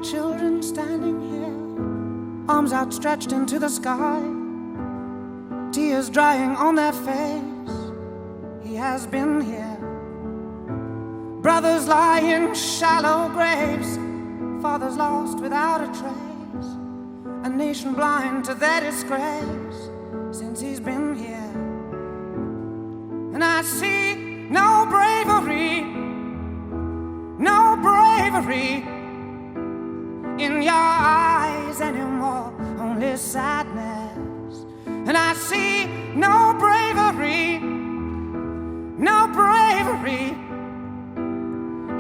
Children standing here, arms outstretched into the sky, tears drying on their face. He has been here. Brothers lie in shallow graves, fathers lost without a trace, a nation blind to their disgrace since he's been here. And I see no bravery, no bravery in your eyes anymore, only sadness. And I see no bravery, no bravery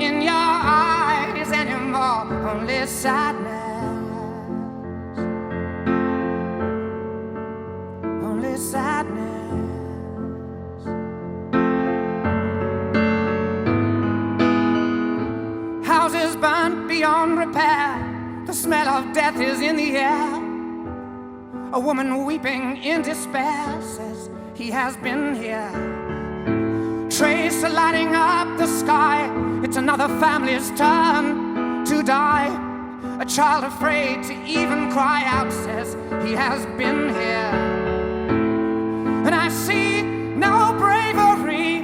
in your eyes anymore, only sadness, only sadness. Houses burnt beyond repair, the smell of death is in the air. A woman weeping in despair says he has been here. Trace lighting up the sky, it's another family's turn to die. A child afraid to even cry out says he has been here. And I see no bravery,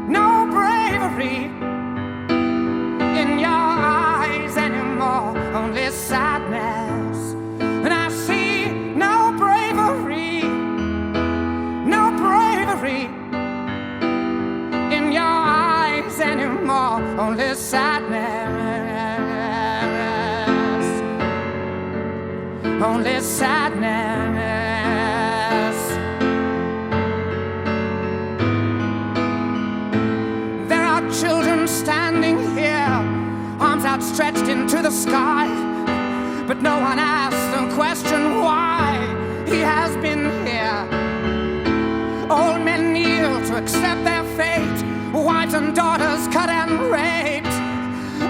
no bravery in your eyes anymore, only sadness. And I see no bravery, no bravery in your eyes anymore, only sadness, only sadness. There are children standing here, arms outstretched into the sky, but no one asks the question why he has been here. Old men kneel to accept their fate, wives and daughters cut and raped.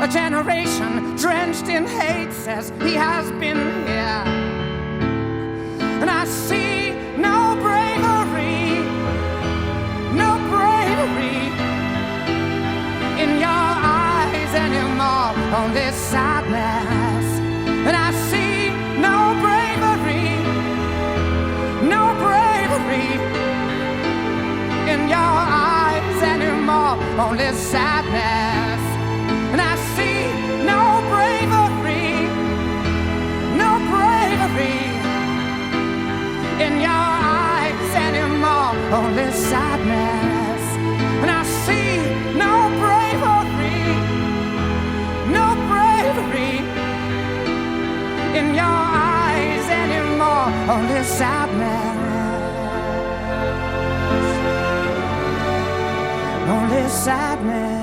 A generation drenched in hate says he has been here. And I see no bravery, no bravery in your eyes anymore, only sadness. And I see no bravery, no bravery in your eyes anymore, only sadness. And I see no bravery, no bravery in your eyes anymore, only sadness. And I see no bravery, no bravery in your eyes anymore, only sadness, only sadness.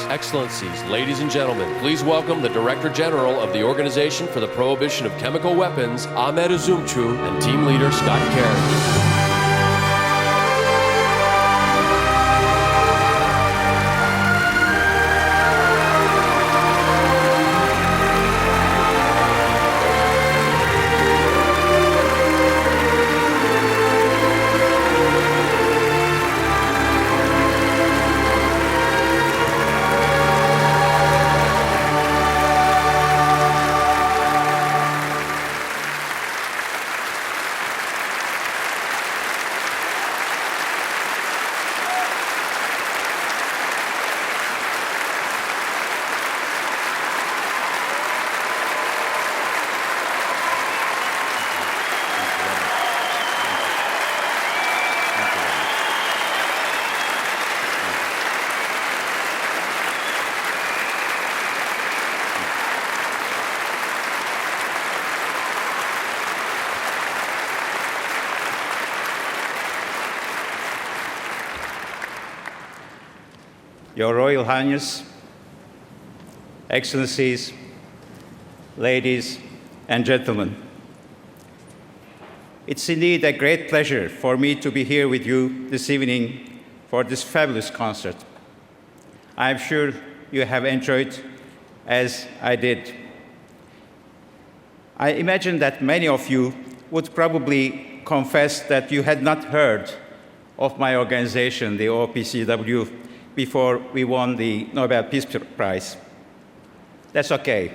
Excellencies, ladies and gentlemen, please welcome the Director General of the Organization for the Prohibition of Chemical Weapons, Ahmet Üzümcü, and Team Leader Scott Kerry. Your Royal Highness, Excellencies, ladies and gentlemen. It's indeed a great pleasure for me to be here with you this evening for this fabulous concert. I'm sure you have enjoyed as I did. I imagine that many of you would probably confess that you had not heard of my organization, the OPCW, before we won the Nobel Peace Prize. That's okay.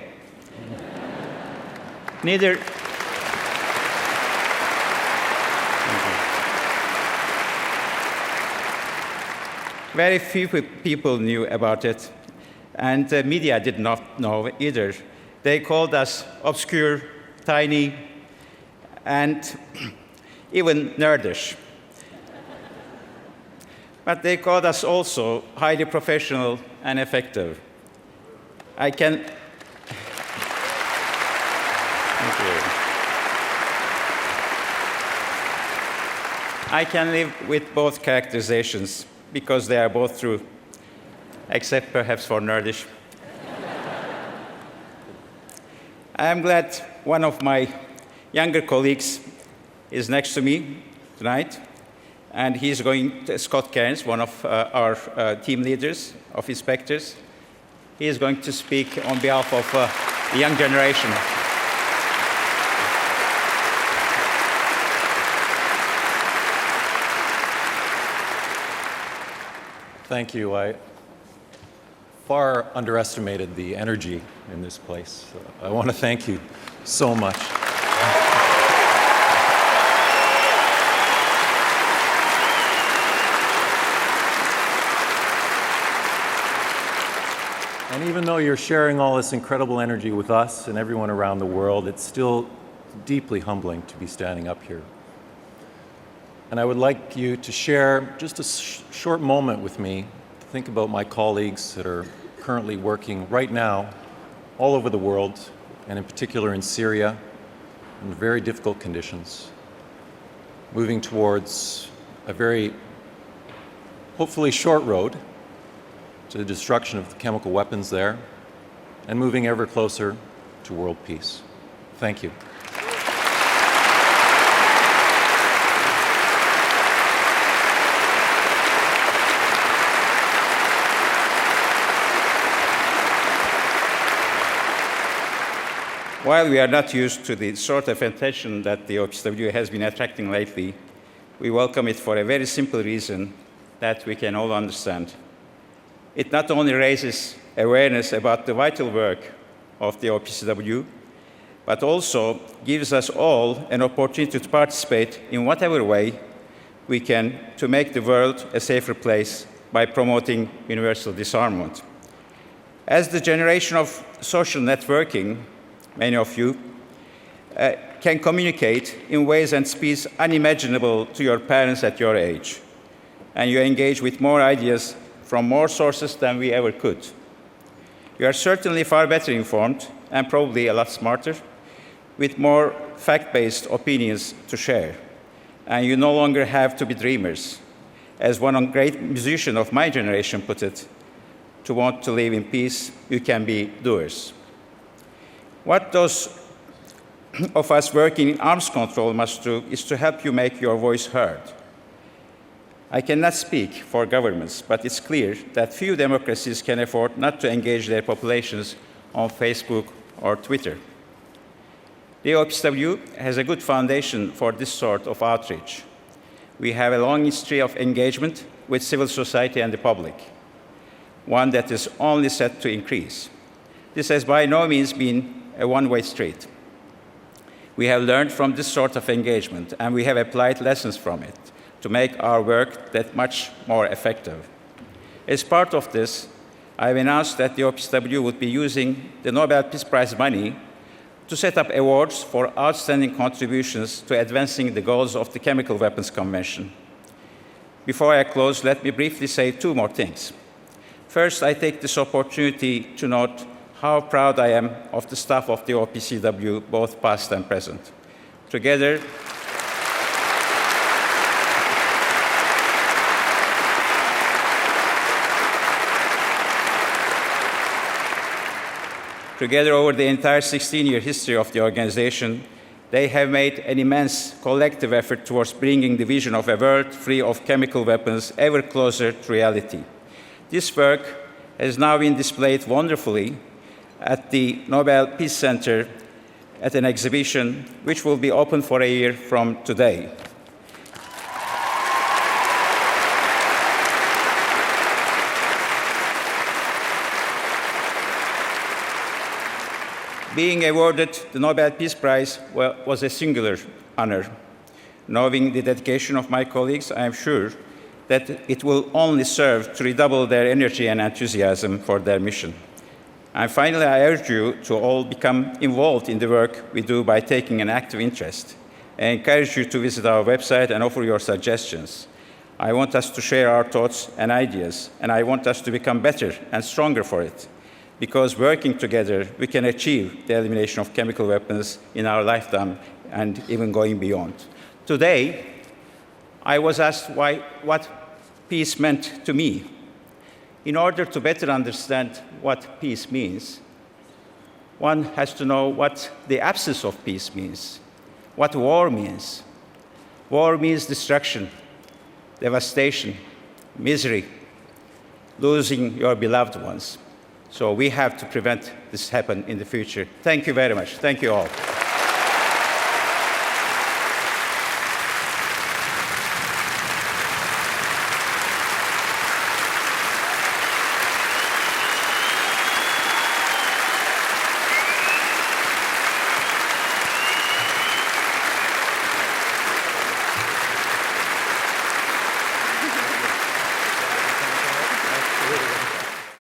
Neither. Very few people knew about it, and the media did not know either. They called us obscure, tiny, and even nerdish. But they called us also highly professional and effective. I can live with both characterizations because they are both true, except perhaps for nerdish. I am glad one of my younger colleagues is next to me tonight, and he's going to, Scott Kerry, one of our team leaders of inspectors. He is going to speak on behalf of the young generation. Thank you. I far underestimated the energy in this place. I want to thank you so much. And even though you're sharing all this incredible energy with us and everyone around the world, it's still deeply humbling to be standing up here. And I would like you to share just a short moment with me to think about my colleagues that are currently working right now all over the world, and in particular in Syria, in very difficult conditions, moving towards a very, hopefully short road to the destruction of the chemical weapons there, and moving ever closer to world peace. Thank you. While we are not used to the sort of attention that the OPCW has been attracting lately, we welcome it for a very simple reason that we can all understand. It not only raises awareness about the vital work of the OPCW, but also gives us all an opportunity to participate in whatever way we can to make the world a safer place by promoting universal disarmament. As the generation of social networking, many of you can communicate in ways and speeds unimaginable to your parents at your age, and you engage with more ideas from more sources than we ever could. You are certainly far better informed and probably a lot smarter, with more fact-based opinions to share. And you no longer have to be dreamers. As one great musician of my generation put it, to want to live in peace, you can be doers. What those of us working in arms control must do is to help you make your voice heard. I cannot speak for governments, but it's clear that few democracies can afford not to engage their populations on Facebook or Twitter. The OPCW has a good foundation for this sort of outreach. We have a long history of engagement with civil society and the public, one that is only set to increase. This has by no means been a one-way street. We have learned from this sort of engagement, and we have applied lessons from it to make our work that much more effective. As part of this, I've announced that the OPCW would be using the Nobel Peace Prize money to set up awards for outstanding contributions to advancing the goals of the Chemical Weapons Convention. Before I close, let me briefly say two more things. First, I take this opportunity to note how proud I am of the staff of the OPCW, both past and present. Together, Together over the entire 16-year history of the organization, they have made an immense collective effort towards bringing the vision of a world free of chemical weapons ever closer to reality. This work has now been displayed wonderfully at the Nobel Peace Center at an exhibition which will be open for a year from today. Being awarded the Nobel Peace Prize was a singular honor. Knowing the dedication of my colleagues, I am sure that it will only serve to redouble their energy and enthusiasm for their mission. And finally, I urge you to all become involved in the work we do by taking an active interest. I encourage you to visit our website and offer your suggestions. I want us to share our thoughts and ideas, and I want us to become better and stronger for it. Because working together, we can achieve the elimination of chemical weapons in our lifetime and even going beyond. Today, I was asked what peace meant to me. In order to better understand what peace means, one has to know what the absence of peace means, what war means. War means destruction, devastation, misery, losing your beloved ones. So we have to prevent this happen in the future. Thank you very much. Thank you all.